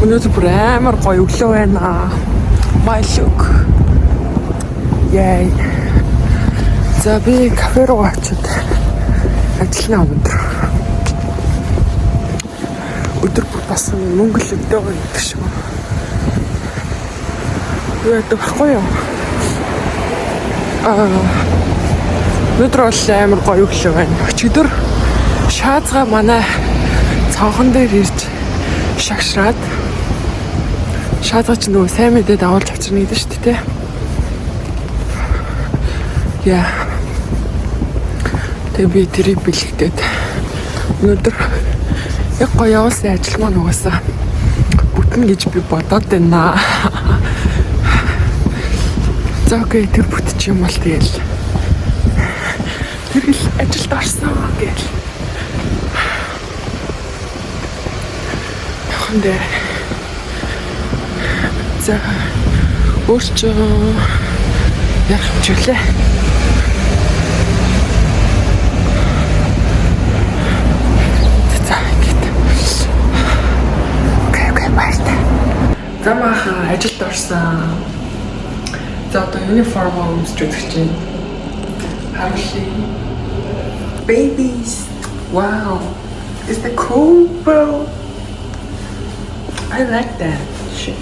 Өнөөдөр бүр амар гоё өглөө байна. Майлук. Яй. За би кафе руу очиод ажиллана өнөөдөр. Өдөр бүр бас мөнгө л өдөө гэдэг шиг. Яадаг байхгүй юу? Өнөөдөр бол амар гоё өглөө байна. Өчигдөр шаазгаа манай цонхон дээр ирж шагшраад шаазгаа ч нөгөө сайн мэдээ дагуулж авчирна гэдэг шүү дээ. Яа. Тэгээ би тэрийг бэлэгдээд өнөөдөр яг гоё явуулсан ажил маань угаасаа бүтэн гэж би бодоод байна. За окей, тэр бүтчих юм бол тэгэл тэр л ажилд орсон гэл. Яхандэ. За өөрчөө ярих чиглээ. За ингээд. Окей, баярлалаа. За маа ажилд орсон. За одоо uniform өмсч үзэж байна. Харуулъя. Babies. Wow. Is that cool, bro? I like that shit.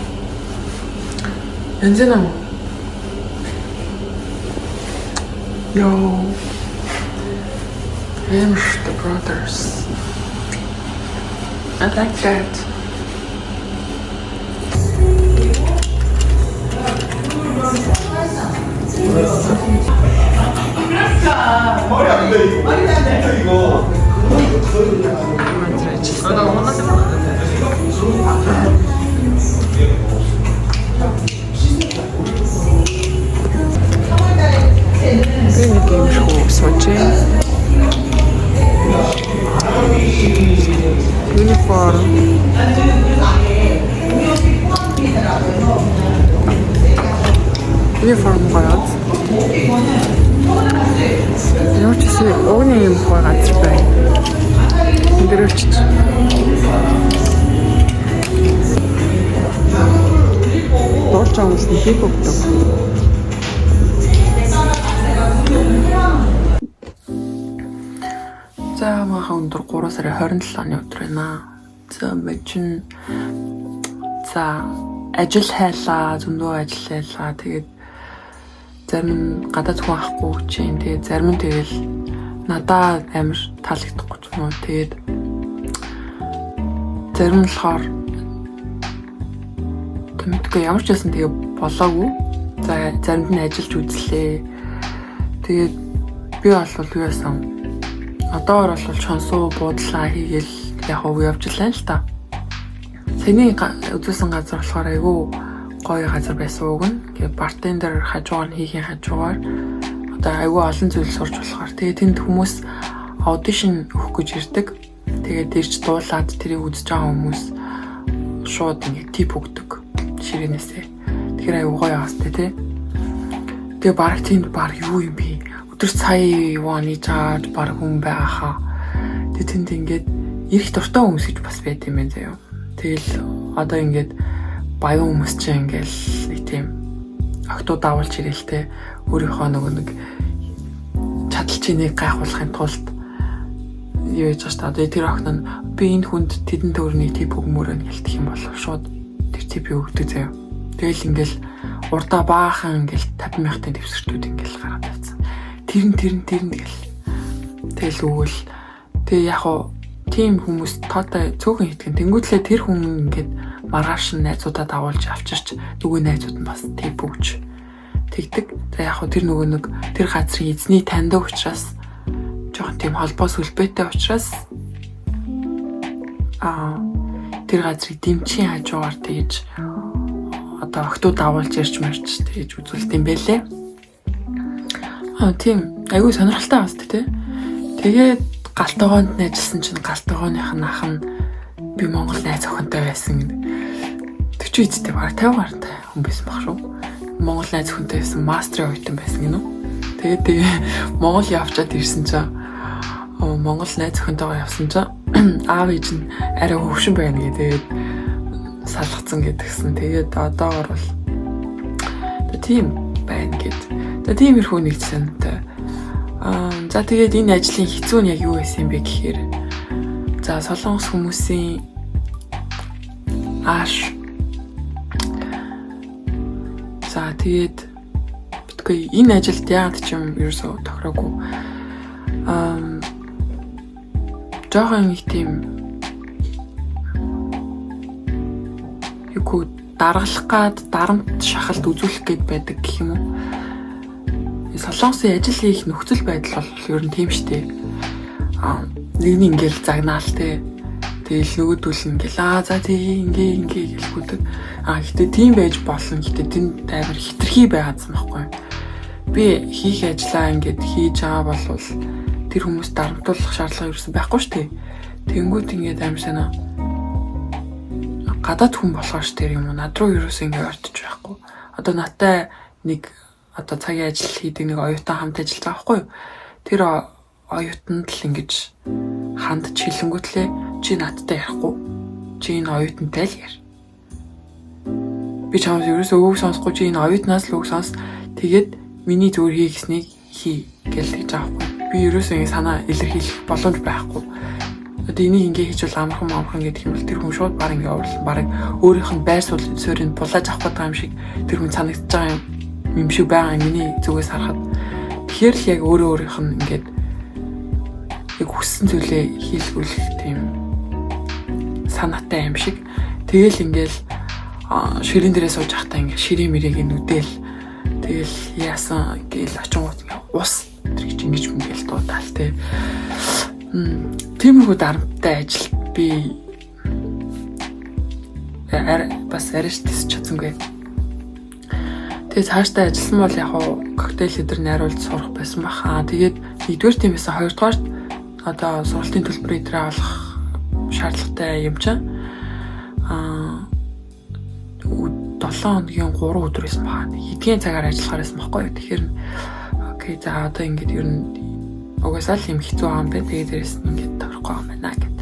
Янзэн. Yo. Hamish the brothers. I like that. 머리 안 돼, 이거. 머리 안 돼, 이거. 나 원하지 않았는데. Какие 느낌이고 смотри. Униформ. Униформ гоёд. Ямар ч гэсэн ууны юм гоё газар байна. Энд дээр очиж. Дуулж авах нь би бүгд. За махаа өндөр 3 сарын 27-ны өдөр байна. За мэчин за ажил хайлаа, зөндөө ажил хайлаа. Тэгээд зарим гадаад хүн ахгүй чинь тэгээд зарим нь тэгэл надад амар таалагдахгүй ч юм уу. Тэгээд зарим нь болохоор тэмдэггүй ямар ч байсан тэгээ болоогүй. За заримд нь ажиллаж үзлээ. Тэгээд би бол юу яасан? Одоор бол шонсуу буудлаа хийгээл яг уу явж лээ л та. Тэний үзүүлсэн газар болохоор айгүй гоё газар байсан үг нь. Тэгээд бартендер хажуугаар нь хийхийн хажуугаар одоо айгүй олон зүйл сурч болохоор тэгээд тэнд хүмүүс аудишн өгөх гэж ирдэг. Тэгээд ирж дуулаад тэрийг үзэж байгаа хүмүүс шууд ингэ тип өгдөг ширээнээсээ. Тэгэхээр айгүй гоё аастай тий. Тэгээд баг тэнд баг юу юм бэ? Өдөр сая юуны чаад баг хүн байгаа хаа. Тэгээд тэнд ингээд ирэх дуртай хүмүүс гэж бас байт юм байна заяа. Тэгэл одоо ингээд баян хүмүүс чинь ингээл нэг тийм октоо давуулж ирэлтэй өөрийнхөө нэг чадал чинийг гайхуулахын тулд юу яаж байгаа та тэр охин нь би энэ хүнд тэдэн төгрөний тип өгмөрөө гэлтэх юм бол шууд тэр типийг өгдөг заяа. Тэгэл ингээл урдаа баахан ингээл 50,000-ын төвсгчүүд ингээл гараад тавьсан. Тэр нь гэл. Тэгэл өгвөл тэгээ яг уу тийм хүмүүс тоотой цөөхөн хитгэн тэнгүүтлээ тэр хүн ингээд маргааш нь найзуудаа дагуулж авчирч нөгөө найзууд нь бас тип өгч тэгдэг. За яг хөө тэр нөгөө нэг тэр газрын эзний таньдаг учраас жоохон тийм холбоо сүлбэтэй учраас тэр газрыг дэмчийн хажуугаар тэгж одоо октоо дагуулж ирж марч тэгж үзүүлт юм бэлээ. Тийм айгүй сонирхолтой байна тий. Тэгээд галтгоонд ажилласан чинь галтгооных нь ах нь би Монгол найз охинтой байсан гэдэг. 40 эцтэй баг 50 гартай хүн байсан баг шүү. Монгол найз охинтой байсан мастрын оюутан байсан гинөө. Тэгээд Монгол явчаад ирсэн чинь Монгол найз охинтойгоо явсан чинь аав ээж нь арай хөвшин байна гэ. Тэгээд салгацсан гэдгсэн. Тэгээд одоогор бол тийм байна гэд. За тиймэрхүү нэг санаатай. За тэгээд энэ ажлын хэцүү нь яг юу байсан бэ гэхээр за солонгос хүмүүсийн ааш. За тэгээд битгүй энэ ажилд яагаад ч юм ерөөсөө тохироогүй. Жохон их тийм юугүй даргалах гад дарамт шахалт үзүүлэх гээд байдаг гэх юм уу. Солонгосын ажил хийх нөхцөл байдал бол ер нь тийм штэ. Нэг нь ингээл загнаал те. Тэгэл нөгөөдөл нь ингээл за тий ингээ гэлгүүдэг. Гэхдээ тийм байж болно. Гэхдээ тэнд амар хитрхи байгаадсан байхгүй. Би хийх ажлаа ингээд хийж байгаа бол тэр хүмүүс дарамтуулах шаардлага ерөөсөн байхгүй штэ. Тэнгүүт ингээд амар санаа гадаад хүн болохоор ш тэр юм уу над руу ерөөс ингэ ордож байхгүй. Одоо надтай нэг одоо цагийн ажил хийдэг нэг оюутан хамт ажиллаж байгаа байхгүй юу. Тэр оюутанд л ингэж хандж хэлэнгүүтлээ чи надтай ярихгүй. Чи энэ оюутантай л яар. Би чамд ерөөсөө өвөг сонсохгүй чи энэ оюутнаас л өвөг сонс. Тэгээд миний зүгээр хийхснийг хий гэж хэлж байгаа байхгүй. Би ерөөсөө ингэ санаа илэрхийлэх боломж байхгүй. Одоо энийг ингээ хийж бол амархан гэдэг юм бол тэр хүн шууд баг ингээ оврлон баг өөрийнх нь байр суурийг булааж авах гэдэг юм шиг тэр хүн санагдаж байгаа юм шиг байгаа миний зүгээс харахад тэгэхээр л яг өөрийнх нь ингээд яг хүссэн зүйлээ хийлгүүлэх тийм санаатай юм шиг тэгэл ингээл ширийн дээрээ сууж ахтаа ингээ ширийн мэрийг нүдэл тэгэл яасан гээл очингууд ингээ ус тэр гэж ингэж мөнгөл дуудаал те. Тиймэрхүү дарамттай ажил би бас арайш тисч чадсангүй. Тэгээд цаашдаа ажилласан бол яг коктейл лидер найруулж сурах байсан баха. Тэгээд нэгдүгээр тийм байсан, хоёрдугаар одоо сургалтын төлбөрийг дээр авах шаардлагатай юм чинь 7 хоногийн 3 өдөр байсан баха. Хэдийн цагаар ажиллахаар байсан байхгүй юу. Тэгэхээр окей за одоо ингэж ер нь угаасаа л юм хэцүү байгаа юм байна. Тэгээд дээрэс нь ингэж тохирохгүй юм байна гэд.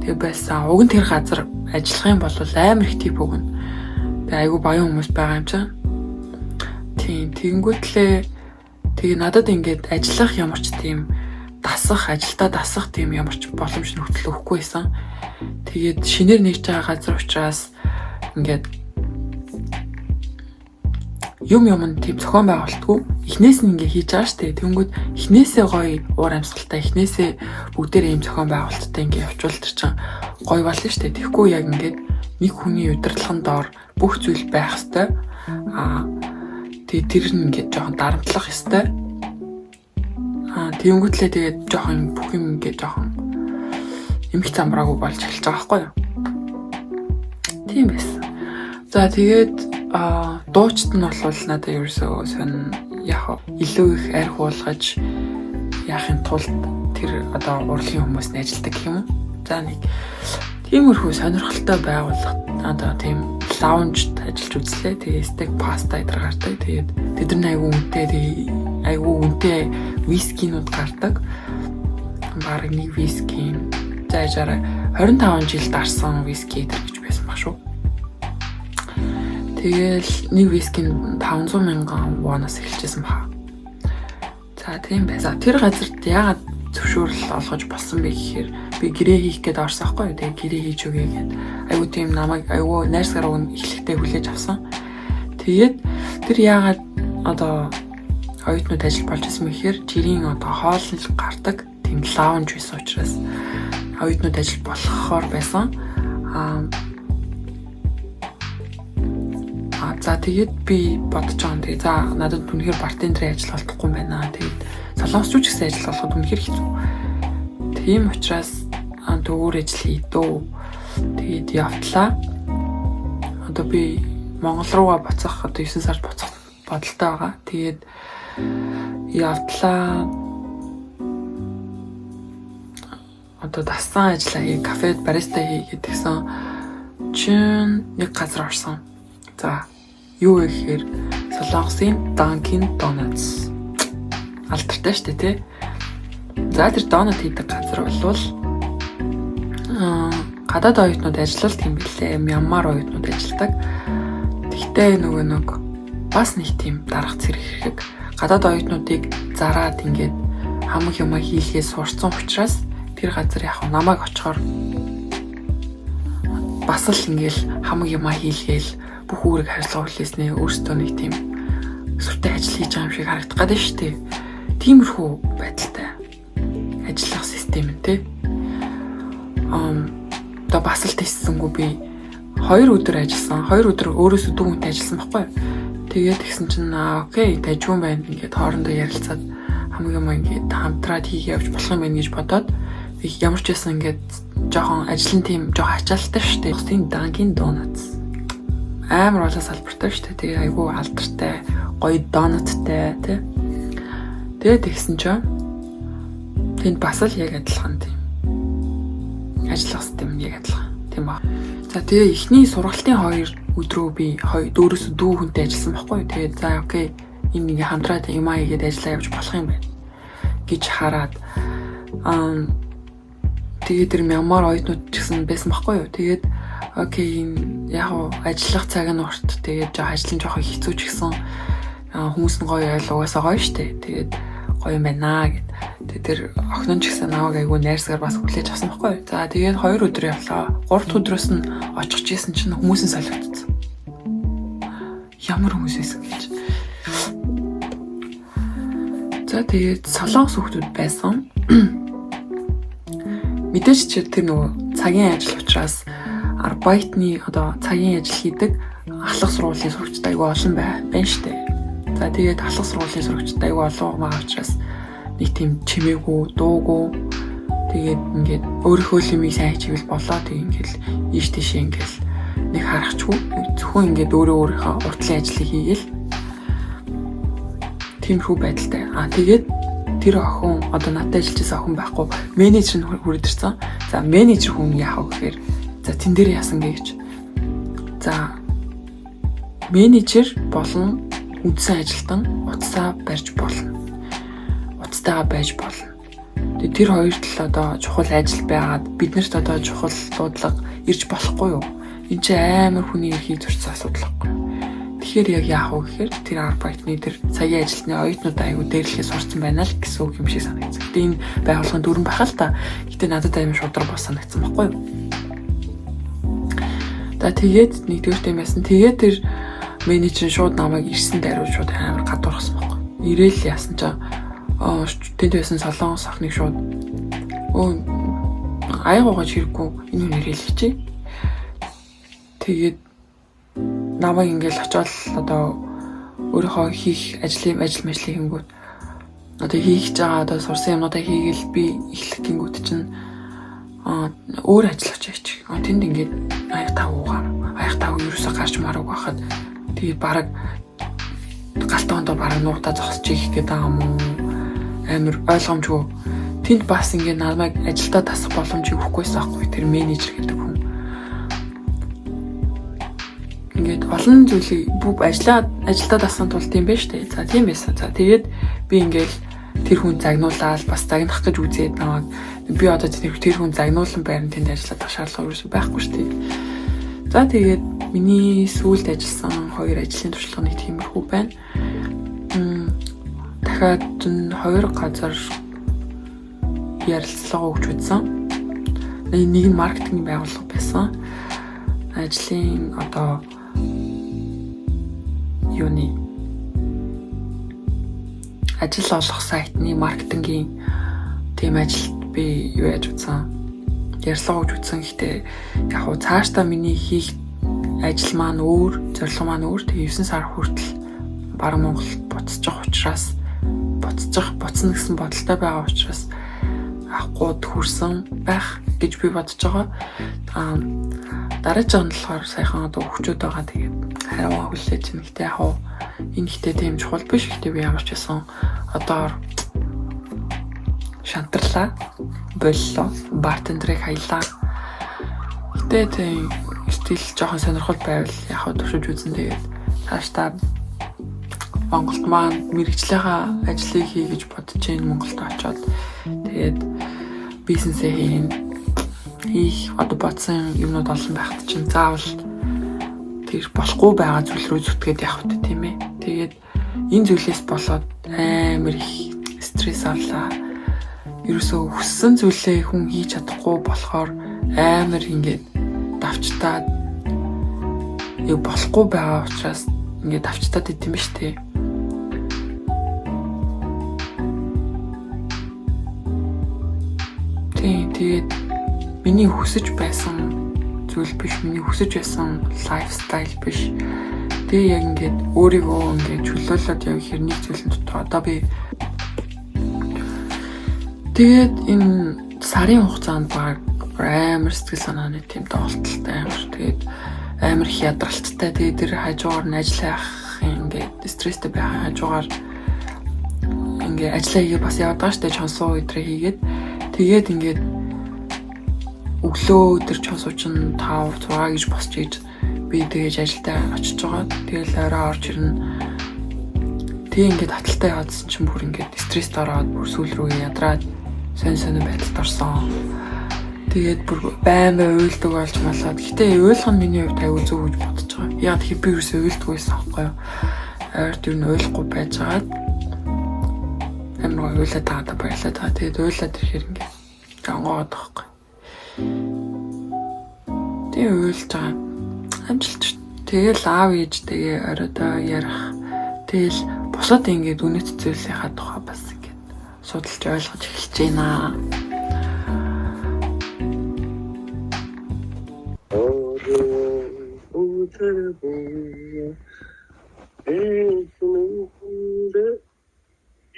Тэгээ байсан. Уг нь тэр газар ажиллах юм бол амар их тип өгнө. Тэгээ айгу баян хүмүүс байгаа юм чинь. Тийм тэгэнгүүтлээ тэгээ надад ингэж ажиллах ямар ч тийм ажилдаа дасах тийм ямар ч боломж нөхцөл өгөхгүй байсан. Тэгээд шинээр нэгж байгаа газар учраас ингэж юм нь тийм зохион байгуулалтгүй эхнээс нь ингээ хийж байгаа штэ. Тэнгүүд эхнээсээ гоё уур амьсгалтай эхнээсээ бүгдээрээ юм зохион байгуулалттай ингээ явуул тэр чинь гоё болно штэ. Тэгэхгүй яг ингээд нэг хүний удирдлагын доор бүх зүйл байх хэвээр тэгээ тэр нь ингээ жоохон дарамтлах хэвээр тэнгүүтлээ тэгээд жоохон бүх юм ингээ жоохон эмх замбраагүй болж эхэлж байгаа байхгүй юу. Тийм байсан. За тэгээд дуучид нь бол надад ерөөсөө сонь яг илүү их арх уулгаж яахын тулд тэр одоо урлагийн хүмүүс нь ажилдаг юм уу. За нэг тиймэрхүү сонирхолтой байгууллага одоо тийм лаунжд ажиллаж үзлээ. Тэгээ стек паста идэр гардаг. Тэгээд тэдний айгүй үнэтэй вискинууд гардаг. Бараг нэг виски зайжаараа 25 жил дарсан виски идэр гэж байсан баг шүү. Тэгэл нэг виски 500,000 вонос эхэлжсэн баха. За тийм байсаа. Тэр газарт яагаад зөвшөөрөл олгож болсон бэ гэхээр би гэрээ хийх гээд орсон байхгүй юу. Тэгээ гэрээ хийж өгье гэд. Айгу тийм намайг айгу найрсгаар өгн эхлэхдээ хүлээж авсан. Тэгээд тэр яагаад одоо оюутнууд ажил болж исэн мэхээр жирийн одоо хоол гардаг тийм лаунж байсан учраас оюутнууд ажил болохоор байсан. За тэгээд би бодож байгаа юм. Тэгээ за надад үнэхээр бартендерийн ажил олдохгүй юм байна. Тэгээд солонгосч гэсэн ажил олоход үнэхээр хэцүү. Тийм учраас өөр ажил хийдөө. Тэгээд явтлаа. Одоо би Монгол руугаа буцах одоо 9 сард буцах бодолтой байгаа. Тэгээд явтлаа. Одоо дасан ажиллаа кафед бариста хийгээд гэсэн чинь нэг газар орсон. За юу вэ гэхээр Солонгосын Dunkin Donuts алдартай шүү дээ тий. За тэр донут хийдэг газар болвол гадаад оюутнууд ажиллалт юм билээ. Мянмар оюутнууд ажилладаг. Тэгтээ нөгөө нэг бас нэг тийм дарах зэрэг хэрэг гадаад оюутнуудыг зараад ингээд хамаг юмаа хийлгээс сурцсан учраас тэр газар яг намайг очихоор бас л ингээл хамаг юмаа хийлгээл бүх үүрэг хариуцлага хүлээснээ өөрсдөө нэг тийм сүртэй ажил хийж байгаа юм шиг харагдах гэдэг шүү дээ. Тиймэрхүү байдалтай ажиллах систем нь тий. Одоо бас л тийссэнгүй би 2 өдөр ажилласан. 2 өдөр өөрөөсөө дүү хүнтэй ажилласан байхгүй юу? Тэгээд тэгсэн чинь окей, тажиун байна. Ингээд хоорондоо ярилцаад хамаг юм ингээд хамтраад хийх явж болох юм байна гэж бодоод би ямар ч байсан ингээд жоохон ажлын тийм жоохон ачаалттай шүү дээ. Тийм Dunkin Donuts амар олон салбартай шүү дээ. Тэгээ айгүй алдартай, гоё донуттай тий. Тэгээд тэгсэн чинь тэнд бас л яг адилхан тийм ажиллах систем яг адилхан тийм ба. За тэгээ эхний сургалтын 2 өдрөө би 4-өөс 4 хүнтэй ажилласан байхгүй юу. Тэгээд за окей, энэ ингээ хамтраад юм аагээд ажиллаа явж болох юм байна гэж хараад тэгээд тэр Мянмар оюутнууд ч гэсэн байсан байхгүй юу. Тэгээд окей, яг ажиллах цаг нь урт. Тэгээд ажил нь жоохон хэцүү ч гэсэн хүмүүс нь гоё угаасаа гоё штэ. Тэгээд гоё юм байна гэд. Тэгээд тэр охин ч гэсэн намайг айгүй найрсгаар бас хүлээж авсан байхгүй юу. За тэгээд 2 өдөр явлаа. 3 дахь өдрөөс нь очих гэсэн чинь хүмүүсийн солиодсон. Ямар хүмүүс байсан гэж. За тэгээд солонгос хүмүүс байсан. Мэдээж ч тэр нөгөө цагийн ажил учраас арбайтны одоо цагийн ажил хийдэг ахлах сургуулийн сурагчтай айгүй олон байна штэ. За тэгээд ахлах сургуулийн сурагчтай айгүй олон байгаа учраас нэг тийм чимээгүй, дуугүй тэгээд ингээд өөрийнхөө лимийг сайн хийвэл болоо. Тэг ингээл ийш тийш ингээл нэг харахчгүй зөвхөн ингээд өөрийнхөө уртлын ажлыг хийгээл тиймэрхүү байдалтай. Тэгээд тэр охин одоо надад ажиллаж байсан охин байхгүй, менежер нь хүрээд ирсэн. За менежер хүн яах вэ гэхээр за тэн дээр яасан гэж. За менежер болон үндсэн ажилтан утсаа барьж болно. Уцтайгаа байж болно. Тэгээд тэр хоёр тал одоо чухал ажил байгаад биднэрт одоо чухал дуудлага ирж болохгүй юу? Энд чи амар хүний эрхийг зөрчсөн асуудал байхгүй юу? Тэгэхээр яг яах вэ гэхээр тэр арбайтны тэр цагийн ажилтны оюутнууд аягүй дээрлэхээс сурцсан байна л гэсэн үг юм шиг санагдсан. Гэтэ энэ байгууллагын дүрэн байх л та. Гэтэ надад аймаг шудраг бос санагдсан байхгүй юу? За тэгээд нэгдүгээр юм яасан. Тэгээд тэр менежер шууд намайг ирсэн даруй шууд амар гадуурхсан байхгүй. Ирээл яасан ч тэнд байсан солонгос охиныг шууд аяагуугаж хэрэггүй энэ хүн ирээл хичээ. Тэгээд намайг ингээл очоод одоо өөрийнхөө хийх ажил хийнгүүт одоо хийх гэж байгаа одоо сурсан юмнуудаа хийгээл би эхлэх гингүүт чинь өөр ажил очиж. Тэнд ингээд аяг тав ерөөсө гарч мараг байхад тэгээд бараг галтоондоо бараг нуутаа зогсож ийх гэдэг юм уу? Амар ойлгомжгүй. Тэнд бас ингээд намайг ажилдаа тасах боломжийг өгөхгүйсэн аахгүй тэр менежер гэдэг хүн. Ингээд олон зүйлийг бүх ажилдаа тассан тул тийм байж тээ. За тийм байсан. За тэгээд би ингээд тэр хүн загнуулаад бас загнах гэж үзээд намайг би одоо тэр хүн загнуулсан байрны тэнд ажиллах шаардлага ерөөсөй байхгүй шүү дээ. За тэгээд миний сүүлд ажилласан 2 ажлын туршлага нэг тиймэрхүү байна. Дахиад 2 газар ярилцлага өгч үзсэн. Нэг нь маркетинг байгууллага байсан. Ажлын одоо юуны ажил олох сайтны маркетингийн тийм ажилд би юу яаж үзсэн. Ярилцлага өгч үзсэн. Гэхдээ яг хуу цаашдаа миний хийх ажил маань өөр, зорилго маань өөр. Тэгээ 9 сар хүртэл баруун Монголд буцна гэсэн бодолтой байгаа учраас авахгүй хүрсэн байх гэж би бодож байгаа. Дараагийн нь болохоор сайхан одоо хөвчүүд байгаа. Тэгээд хариугаа хүлээж байна. Гэтэ яг хуу энэ ихтэй тийм чухал биш. Гэтэ би ямар ч байсан одоо шантарлаа, боллоо, бартендрыг хаялаа. Гэтэ тийм стил жоохон сонирхол байвал яг хуу туршиж үзэн. Тэгээд цаашдаа Монголд маань мэргэжлийнхаа ажлыг хий гэж бодож байна. Монголд очоод тэгээд бизнесээ хийн. хийх одоо бодсон юмнууд олон байхад чинь заавал тэр болохгүй байгаа зүйл рүү зүтгээд явах хэрэгтэй тийм ээ. Тэгээд энэ зүйлээс болоод амар их стресс авлаа. Ерөөсөө хүссэн зүйлээ хүн хийж чадахгүй болохоор амар ингээд давчтаад болохгүй байгаа учраас ингээд давчтаад идэм биш үү? Тэгээд миний хүсэж байсан зүйл биш, миний хүсэж байсан лайфстайл биш. Тэгээ яг ингээд өөрийгөө ингээд чөлөөлөд явах хэрнийг зүйлэн дотор одоо би тэгээд энэ сарын хугацаанд баг амар сэтгэл санааны тийм доолтолтой амар тэгээд амар их ядралттай тэгээд тэр хажуугаар нь ажиллах ингээд стресстэй байх хажуугаар ингээд ажиллаа хийгээ бас яваад байгаа штэ чонсоо өдрөө хийгээд тэгээд ингээд өглөө өдөр чонсоо чинь 5 6 гэж босч ийж би тэгэж ажилдаа очиж байгаа. Тэгэл орой орж ирнэ. Тэг ингээд хаталтай яваадсан чинь бүр ингээд стресст ороод бүр сүүл рүү ядраад сонь байдалд орсон. Тэгээд бүр баймаа уйлдаг болж малаад. Гэтэ уйлах нь миний хувьд аюу зөв гэж бодож байгаа. Яг би юусоо уйлдаг байсан аахгүй юу? Ойрт юу уйлахгүй байж байгаад амар уйлаад байгаа баялаад байгаа. Тэгээд уйлаад ирэхээр ингээд жангоод байхгүй. Тэгээ уйлж байгаа. Амжилт. Тэгэл аав ээжтэйгээ оройдоо ярих. Тэгэл бусад ингээд үнэт зүйлийнхаа тухай бас ингээд судалж ойлгож эхэлж байна.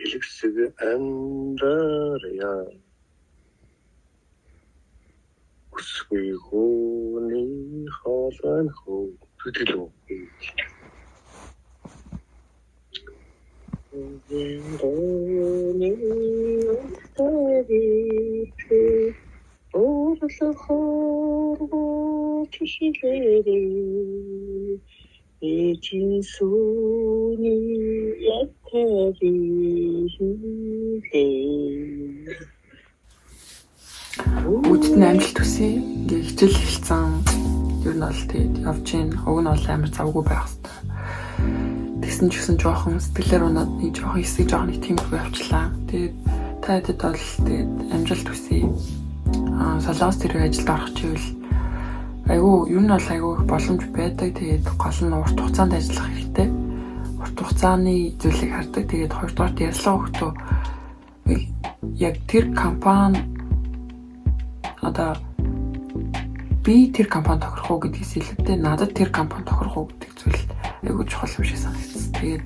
Элэгсэг амрааря. Үсгүй хөөний хоолой хөө төдөлөө. Үдтэн амжилт хүсье. Ингээ хичээл хэлсэн. Ер нь бол тэгээд явж гин. Уг нь бол амар завгүй байх хэвээр. Тэгсэн ч гэсэн жоохон сэтгэлээр унаад нэг жоохон хэсэг жоохон нэг тиймэрхүү явчлаа. Тэгээд та хэдэд бол тэгээд амжилт хүсье. Солонгос тэр ажилд орох чивэл айгүй ер нь бол айгүй боломж байдаг. Тэгээд гол нь урт хугацаанд ажиллах хэрэгтэй. Урт хугацааны зүйлийг хардаг. Тэгээд хоёрдугаар ярьслаа өгтөө яг тэр компани одоо би тэр компани тохирох уу гэдгээс илүүтэй надад тэр компани тохирох уу гэдэг зүйл айгүй чухал юм шиг санагдсан. Тэгээд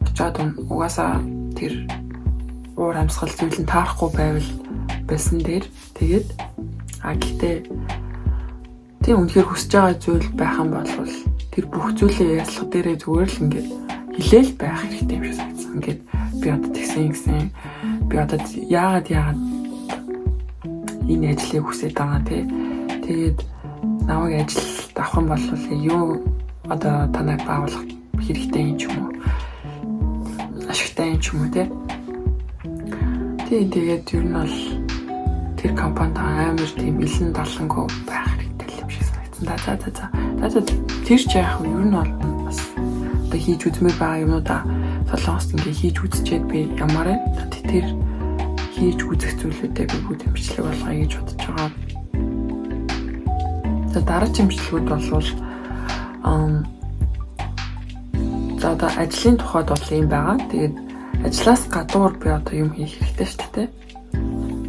очиад угаасаа тэр уур амьсгал зүйл нь таарахгүй байвал байсан дээр тэгээд гэхдээ тийм үнэхээр хүсэж байгаа зүйл байх юм бол тэр бүх зүйлээ яслах дээрээ зүгээр л ингээд хилээл байх хэрэгтэй юм шиг санагдсан. Ингээд би одоо тэгсэн би одоо яагаад энэ ажлыг хүсэж байгаа тий. Тэгээд намайг ажилд авах юм бол юу одоо танайг баавуулах хэрэгтэй юм ч юм уу? Ашигтай юм ч юм уу тий. Тэгээд ер нь бол тэр компанид амар тийм илэн далангүй байх хэрэгтэй юм шиг санагдсан. За тэр ч яах вэ? Ер нь бол бас одоо хийж үзмээр байгаа юмудаа солонгост ингээ хийж үзчихэд би ямар тэр хийж үзэх зүйлүүдээ би бүгд имжлэг болгоё гэж бодож байгаа. За дараагийн имжлэгүүд бол за одоо ажлын тухайд бол юм байгаа. Тэгээд ажлаас гадуур би одоо юм хийх хэрэгтэй шүү дээ.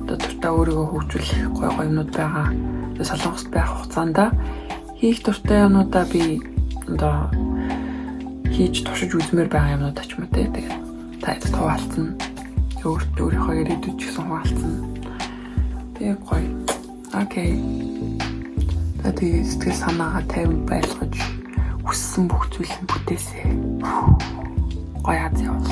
Одоо дуртай өөрийгөө хөгжүүлэх гой юмнууд байгаа. Тэгээд солонгост байх хугацаанд хийх дуртай юмнуудаа би одоо хийж туршиж үзмээр байгаа юмнууд ч юм уу те. Тэгээд та хэд хуваалцсан. Өөрийнхөө ирээдүйд ч гэсэн хуваалцсан. Тэгээ гоё. Окей. Тэгээд сэтгэл санаагаа тайван байлгаж хүссэн бүх зүйлийг бүтээсэй. Гоё аз яваа.